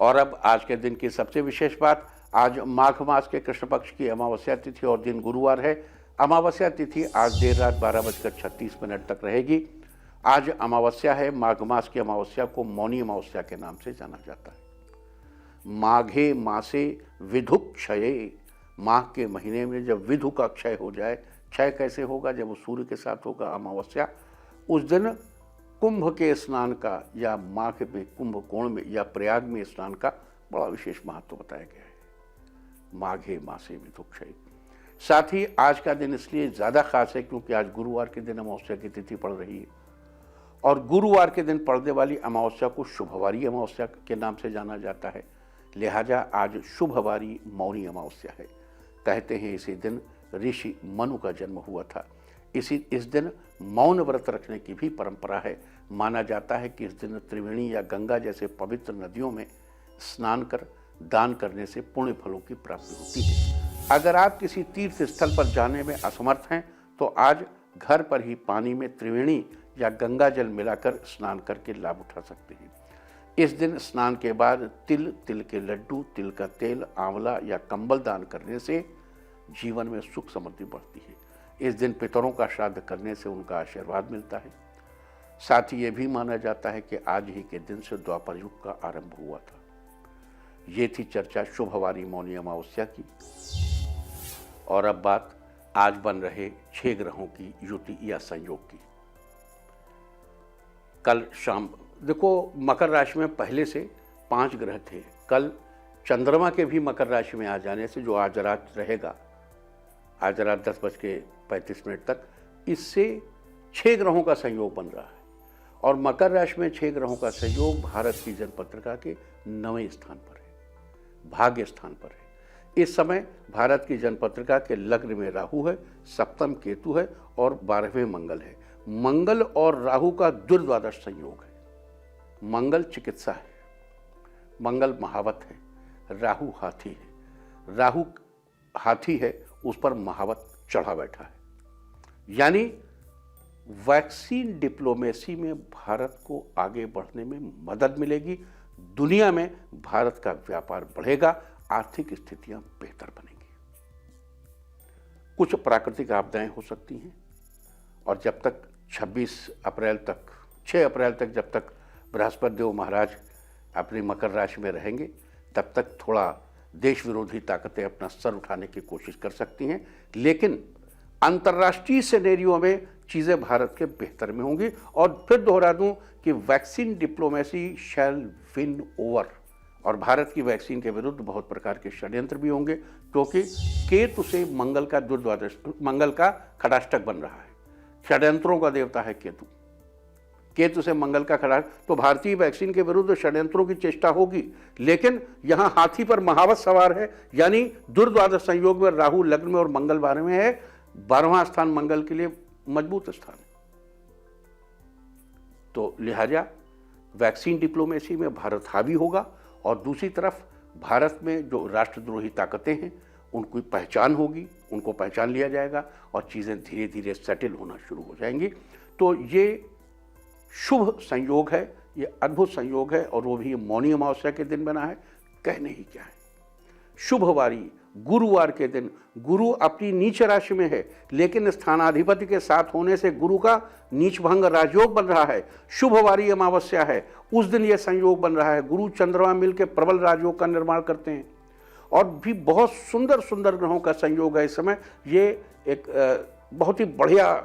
और अब आज के दिन की सबसे विशेष बात, आज माघ मास के कृष्ण पक्ष की अमावस्या तिथि और दिन गुरुवार है। अमावस्या तिथि आज देर रात 12:36 तक रहेगी। आज अमावस्या है। माघ मास की अमावस्या को मौनी अमावस्या के नाम से जाना जाता है। माघे मासे विधुक क्षये, माघ के महीने में जब विधु का क्षय हो जाए, क्षय कैसे होगा, जब वो सूर्य के साथ होगा अमावस्या, उस दिन कुंभ के स्नान का या माघ में कुंभ कोण में या प्रयाग में स्नान का बड़ा विशेष महत्व बताया गया है। माघे मासे विधुक क्षय। साथ ही आज का दिन इसलिए ज़्यादा खास है क्योंकि आज गुरुवार के दिन अमावस्या की तिथि पड़ रही है और गुरुवार के दिन पड़ने वाली अमावस्या को शुभवारी अमावस्या के नाम से जाना जाता है। लिहाजा आज शुभवारी मौनी अमावस्या है। कहते हैं इसी दिन ऋषि मनु का जन्म हुआ था। इस दिन मौन व्रत रखने की भी परंपरा है। माना जाता है कि इस दिन त्रिवेणी या गंगा जैसे पवित्र नदियों में स्नान कर दान करने से पुण्य फलों की प्राप्ति होती है। अगर आप किसी तीर्थ स्थल पर जाने में असमर्थ हैं तो आज घर पर ही पानी में त्रिवेणी या गंगा जल मिलाकर स्नान करके लाभ उठा सकते हैं। इस दिन स्नान के बाद तिल, तिल के लड्डू, तिल का तेल, आंवला या कंबल दान करने से जीवन में सुख समृद्धि बढ़ती है। इस दिन पितरों का श्राद्ध करने से उनका आशीर्वाद मिलता है। साथ ही ये भी माना जाता है कि आज ही के दिन से द्वापर युग का आरंभ हुआ था। ये थी चर्चा शुभवारी मौनी अमावस्या की। और अब बात आज बन रहे 6 ग्रहों की युति या संयोग की। कल शाम देखो, मकर राशि में पहले से 5 ग्रह थे। कल चंद्रमा के भी मकर राशि में आ जाने से, जो आज रात रहेगा, आज रात 10:35 तक, इससे 6 ग्रहों का संयोग बन रहा है। और मकर राशि में 6 ग्रहों का संयोग भारत की जनपत्रिका के 9वें स्थान पर है, भाग्य स्थान पर है। इस समय भारत की जनपत्रिका के लग्न में राहु है, सप्तम केतु है और 12वें मंगल है। मंगल और राहु का दुर्द्वादश संयोग है। मंगल चिकित्सा है, मंगल महावत है, राहु हाथी है। राहु हाथी है, उस पर महावत चढ़ा बैठा है। यानी वैक्सीन डिप्लोमेसी में भारत को आगे बढ़ने में मदद मिलेगी। दुनिया में भारत का व्यापार बढ़ेगा, आर्थिक स्थितियां बेहतर बनेंगी। कुछ प्राकृतिक आपदाएं हो सकती हैं और जब तक 6 अप्रैल तक जब तक बृहस्पति देव महाराज अपनी मकर राशि में रहेंगे, तब तक थोड़ा देश विरोधी ताकतें अपना सर उठाने की कोशिश कर सकती हैं। लेकिन अंतर्राष्ट्रीय सिनेरियो में चीज़ें भारत के बेहतर में होंगी। और फिर दोहरा दूं कि वैक्सीन डिप्लोमेसी शैल विन ओवर, और भारत की वैक्सीन के विरुद्ध बहुत प्रकार के षड्यंत्र भी होंगे, क्योंकि केतु से मंगल का खटाष्टक बन रहा है। षड्यंत्रों का देवता है केतु, केतु से मंगल का खड़ा, तो भारतीय वैक्सीन के विरुद्ध षड्यंत्रों की चेष्टा होगी। लेकिन यहां हाथी पर महावत सवार है, यानी दुर्द्वादश संयोग में राहु लग्न में और मंगल 12 में है। 12वां स्थान मंगल के लिए मजबूत स्थान है। तो लिहाजा वैक्सीन डिप्लोमेसी में भारत हावी होगा और दूसरी तरफ भारत में जो राष्ट्रद्रोही ताकतें हैं उनको पहचान होगी, उनको पहचान लिया जाएगा और चीज़ें धीरे धीरे सेटल होना शुरू हो जाएंगी। तो ये शुभ संयोग है, ये अद्भुत संयोग है और वो भी मौनी अमावस्या के दिन बना है। कहने ही क्या है। शुभवारी गुरुवार के दिन, गुरु अपनी नीच राशि में है, लेकिन स्थानाधिपति के साथ होने से गुरु का नीच भंग राजयोग बन रहा है। शुभवारी अमावस्या है, उस दिन यह संयोग बन रहा है। गुरु चंद्रमा मिलकर प्रबल राजयोग का निर्माण करते हैं और भी बहुत सुंदर सुंदर ग्रहों का संयोग है इस समय। ये एक बहुत ही बढ़िया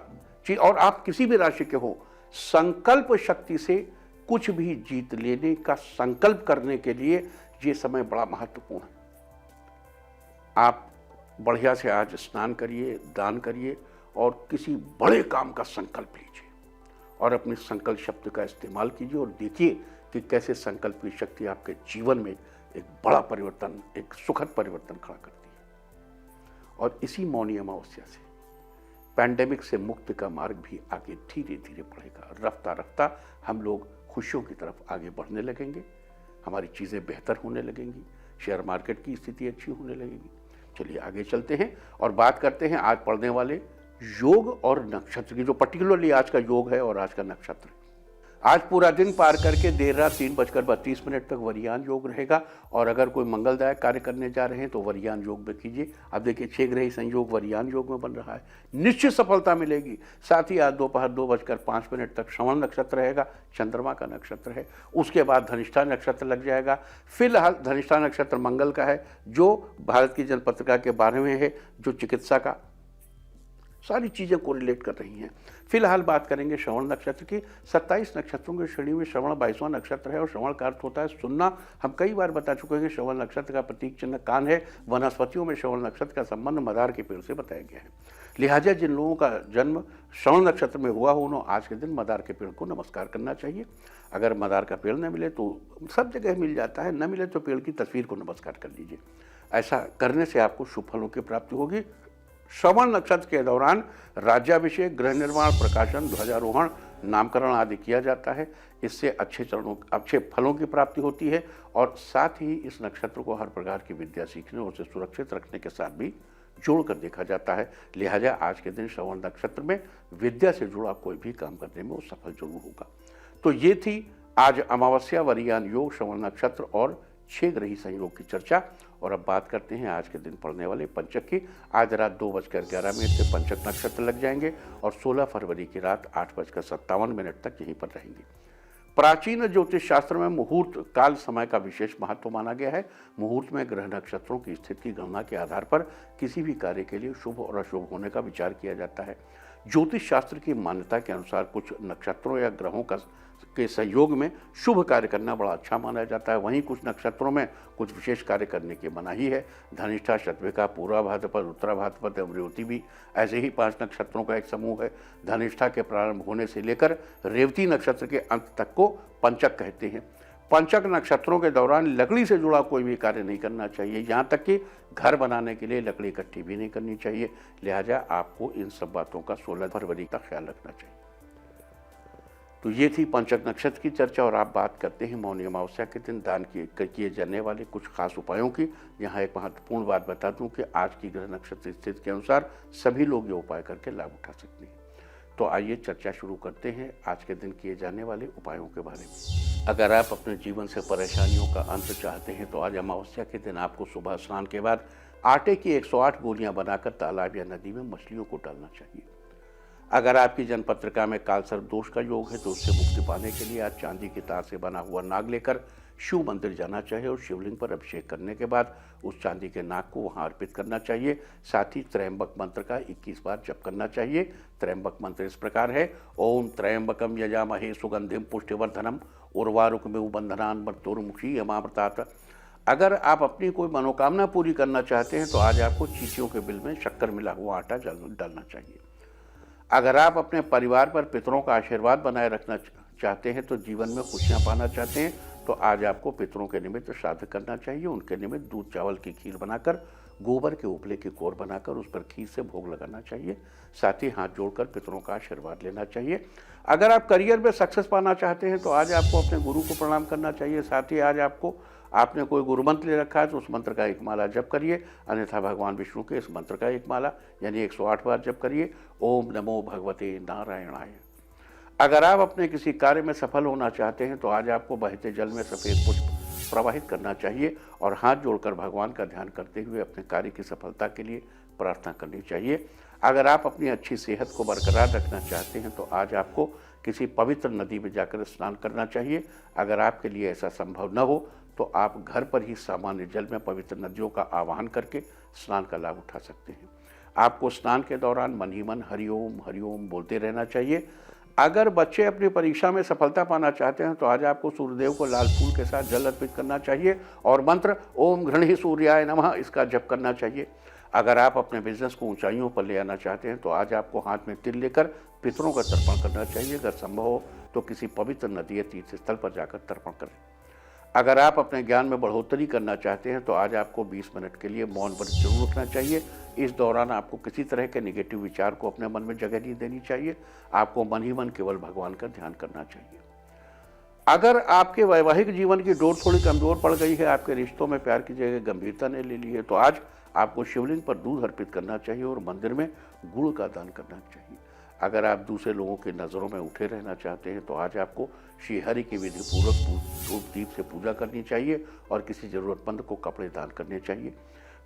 चीज। और आप किसी भी राशि के हो, संकल्प शक्ति से कुछ भी जीत लेने का संकल्प करने के लिए ये समय बड़ा महत्वपूर्ण है। आप बढ़िया से आज स्नान करिए, दान करिए और किसी बड़े काम का संकल्प लीजिए और अपने संकल्प शब्द का इस्तेमाल कीजिए और देखिए कि कैसे संकल्प की शक्ति आपके जीवन में एक बड़ा परिवर्तन, एक सुखद परिवर्तन खड़ा करती है। और इसी मौनी अमावस्या से पैंडेमिक से मुक्ति का मार्ग भी आगे धीरे धीरे बढ़ेगा। रफ्ता रफ्ता हम लोग खुशियों की तरफ आगे बढ़ने लगेंगे, हमारी चीज़ें बेहतर होने लगेंगी, शेयर मार्केट की स्थिति अच्छी होने लगेगी। चलिए आगे चलते हैं और बात करते हैं आज पढ़ने वाले योग और नक्षत्र की, जो पर्टिकुलरली आज का योग है और आज का नक्षत्र है। आज पूरा दिन पार करके देर रात 3:32 तक वरियान योग रहेगा। और अगर कोई मंगलदायक कार्य करने जा रहे हैं तो वरियान योग में कीजिए। अब देखिए 6 ग्रही संयोग वरियान योग में बन रहा है, निश्चित सफलता मिलेगी। साथ ही आज दोपहर 2:05 तक श्रवण नक्षत्र रहेगा, चंद्रमा का नक्षत्र है। उसके बाद धनिष्ठा नक्षत्र लग जाएगा। फिलहाल धनिष्ठा नक्षत्र मंगल का है, जो भारत की जनपत्रिका के 12वें है, जो चिकित्सा का सारी चीज़ें को रिलेट कर रही हैं। फिलहाल बात करेंगे श्रवण नक्षत्र की। 27 नक्षत्रों की श्रेणी में श्रवण 22वां नक्षत्र है और श्रवण का अर्थ होता है सुनना। हम कई बार बता चुके हैं कि श्रवण नक्षत्र का प्रतीक चिन्ह कान है। वनस्पतियों में श्रवण नक्षत्र का संबंध मदार के पेड़ से बताया गया है। लिहाजा जिन लोगों का जन्म श्रवण नक्षत्र में हुआ हो उन्होंने आज के दिन मदार के पेड़ को नमस्कार करना चाहिए। अगर मदार का पेड़ न मिले तो सब जगह मिल जाता है, न मिले तो पेड़ की तस्वीर को नमस्कार कर लीजिए। ऐसा करने से आपको शुभ फलों की प्राप्ति होगी। श्रवण नक्षत्र के दौरान राज्याभिषेक, गृह निर्माण, प्रकाशन, ध्वजारोहण, नामकरण आदि किया जाता है। इससे अच्छे फलों की प्राप्ति होती है और साथ ही इस नक्षत्र को हर प्रकार की विद्या सीखने और उसे सुरक्षित रखने के साथ भी जोड़कर देखा जाता है। लिहाजा आज के दिन श्रवण नक्षत्र में विद्या से जुड़ा कोई भी काम करने में वो सफल जरूर होगा। तो ये थी आज अमावस्या, वरियान योग, श्रवण नक्षत्र और 6 ग्रही संयोग की चर्चा। और अब बात करते हैं आज के दिन पड़ने वाले पंचक की। आज रात 2:11 से पंचक नक्षत्र लग जाएंगे और 16 फरवरी की रात 8:57 तक यहीं पर रहेंगे। प्राचीन ज्योतिष शास्त्र में मुहूर्त काल समय का विशेष महत्व माना गया है। मुहूर्त में ग्रह नक्षत्रों की स्थिति की गणना के आधार पर किसी भी कार्य के लिए शुभ और अशुभ होने का विचार किया जाता है। ज्योतिष शास्त्र की मान्यता के अनुसार कुछ नक्षत्रों या ग्रहों के सहयोग में शुभ कार्य करना बड़ा अच्छा माना जाता है। वहीं कुछ नक्षत्रों में कुछ विशेष कार्य करने की मनाही है। धनिष्ठा, शतभिका, पूर्वा भाद्रपद, उत्तरा भाद्रपद, रेवती भी ऐसे ही 5 नक्षत्रों का एक समूह है। धनिष्ठा के प्रारंभ होने से लेकर रेवती नक्षत्र के अंत तक को पंचक कहते हैं। पंचक नक्षत्रों के दौरान लकड़ी से जुड़ा कोई भी कार्य नहीं करना चाहिए, यहाँ तक कि घर बनाने के लिए लकड़ी इकट्ठी भी नहीं करनी चाहिए। लिहाजा आपको इन सब बातों का 16 फरवरी तक ख्याल रखना चाहिए। तो ये थी पंचक नक्षत्र की चर्चा। और आप बात करते हैं मौनी अमावस्या के दिन दान किए जाने वाले कुछ खास उपायों की। यहाँ एक महत्वपूर्ण बात बता दूं कि आज की ग्रह नक्षत्र स्थिति के अनुसार सभी लोग ये उपाय करके लाभ उठा सकते हैं। तो आइए चर्चा शुरू करते हैं आज के दिन किए जाने वाले उपायों के बारे में। अगर आप अपने जीवन से परेशानियों का अंत चाहते हैं तो आज अमावस्या के दिन आपको सुबह स्नान के बाद आटे की 108 गोलियां बनाकर तालाब या नदी में मछलियों को डालना चाहिए। अगर आपकी जन्मपत्रिका में कालसर्प दोष का योग है तो उससे मुक्ति पाने के लिए आज चांदी की तार से बना हुआ नाग लेकर शिव मंदिर जाना चाहिए और शिवलिंग पर अभिषेक करने के बाद उस चांदी के नाग को वहां अर्पित करना चाहिए। साथ ही त्रयंबक मंत्र का 21 बार जप करना चाहिए। त्रयंबक मंत्र इस प्रकार है: ओम त्रयंबकम यजामहे सुगंधिम पुष्टिवर्धनम उर्वारुकमिव बंधनान् मृत्युर्मुक्षी यमामृतात्। अगर आप अपनी कोई मनोकामना पूरी करना चाहते हैं तो आज आपको चींटियों के बिल में शक्कर मिला हुआ आटा डालना चाहिए। अगर आप अपने परिवार पर पितरों का आशीर्वाद बनाए रखना चाहते हैं तो जीवन में खुशियां पाना चाहते हैं तो आज आपको पितरों के निमित्त श्राद्ध करना चाहिए। उनके निमित्त दूध चावल की खीर बनाकर, गोबर के उपले की कोर बनाकर उस पर खीर से भोग लगाना चाहिए। साथ ही हाथ जोड़कर पितरों का आशीर्वाद लेना चाहिए। अगर आप करियर में सक्सेस पाना चाहते हैं तो आज आपको अपने गुरु को प्रणाम करना चाहिए। साथ ही आज आपने कोई गुरु मंत्र ले रखा है तो उस मंत्र का एक माला जप करिए, अन्यथा भगवान विष्णु के इस मंत्र का एक माला यानी 108 बार जप करिए। ओम नमो भगवते नारायणाय। अगर आप अपने किसी कार्य में सफल होना चाहते हैं तो आज आपको बहते जल में सफ़ेद पुष्प प्रवाहित करना चाहिए और हाथ जोड़कर भगवान का ध्यान करते हुए अपने कार्य की सफलता के लिए प्रार्थना करनी चाहिए। अगर आप अपनी अच्छी सेहत को बरकरार रखना चाहते हैं तो आज आपको किसी पवित्र नदी में जाकर स्नान करना चाहिए। अगर आपके लिए ऐसा संभव न हो तो आप घर पर ही सामान्य जल में पवित्र नदियों का आवाहन करके स्नान का लाभ उठा सकते हैं। आपको स्नान के दौरान मन ही मन हरिओम हरिओम बोलते रहना चाहिए। अगर बच्चे अपनी परीक्षा में सफलता पाना चाहते हैं तो आज आपको सूर्यदेव को लाल फूल के साथ जल अर्पित करना चाहिए और मंत्र ओम घृणी सूर्याय नमः इसका जप करना चाहिए। अगर आप अपने बिजनेस को ऊंचाइयों पर ले आना चाहते हैं तो आज आपको हाथ में तिल लेकर पितरों का तर्पण करना चाहिए। अगर संभव हो तो किसी पवित्र नदी या तीर्थ स्थल पर जाकर तर्पण करें। अगर आप अपने ज्ञान में बढ़ोतरी करना चाहते हैं तो आज आपको 20 मिनट के लिए मौन व्रत जरूर रखना चाहिए। इस दौरान आपको किसी तरह के नेगेटिव विचार को अपने मन में जगह नहीं देनी चाहिए। आपको मन ही मन केवल भगवान का ध्यान करना चाहिए। अगर आपके वैवाहिक जीवन की डोर थोड़ी कमजोर पड़ गई है, आपके रिश्तों में प्यार की जगह गंभीरता ने ले ली है, तो आज आपको शिवलिंग पर दूध अर्पित करना चाहिए और मंदिर में गुड़ का दान करना चाहिए। अगर आप दूसरे लोगों की नज़रों में उठे रहना चाहते हैं तो आज आपको श्रीहरि की विधि पूर्वक धूप दीप से पूजा करनी चाहिए और किसी ज़रूरतमंद को कपड़े दान करने चाहिए।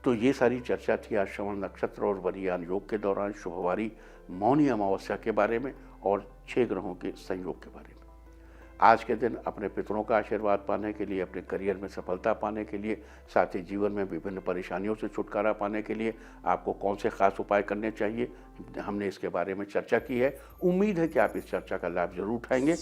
तो ये सारी चर्चा थी आज श्रवण नक्षत्र और वरियान योग के दौरान शुभवारी मौनी अमावस्या के बारे में और 6 ग्रहों के संयोग के बारे में। आज के दिन अपने पितरों का आशीर्वाद पाने के लिए, अपने करियर में सफलता पाने के लिए, साथ ही जीवन में विभिन्न परेशानियों से छुटकारा पाने के लिए आपको कौन से खास उपाय करने चाहिए, हमने इसके बारे में चर्चा की है। उम्मीद है कि आप इस चर्चा का लाभ जरूर उठाएंगे।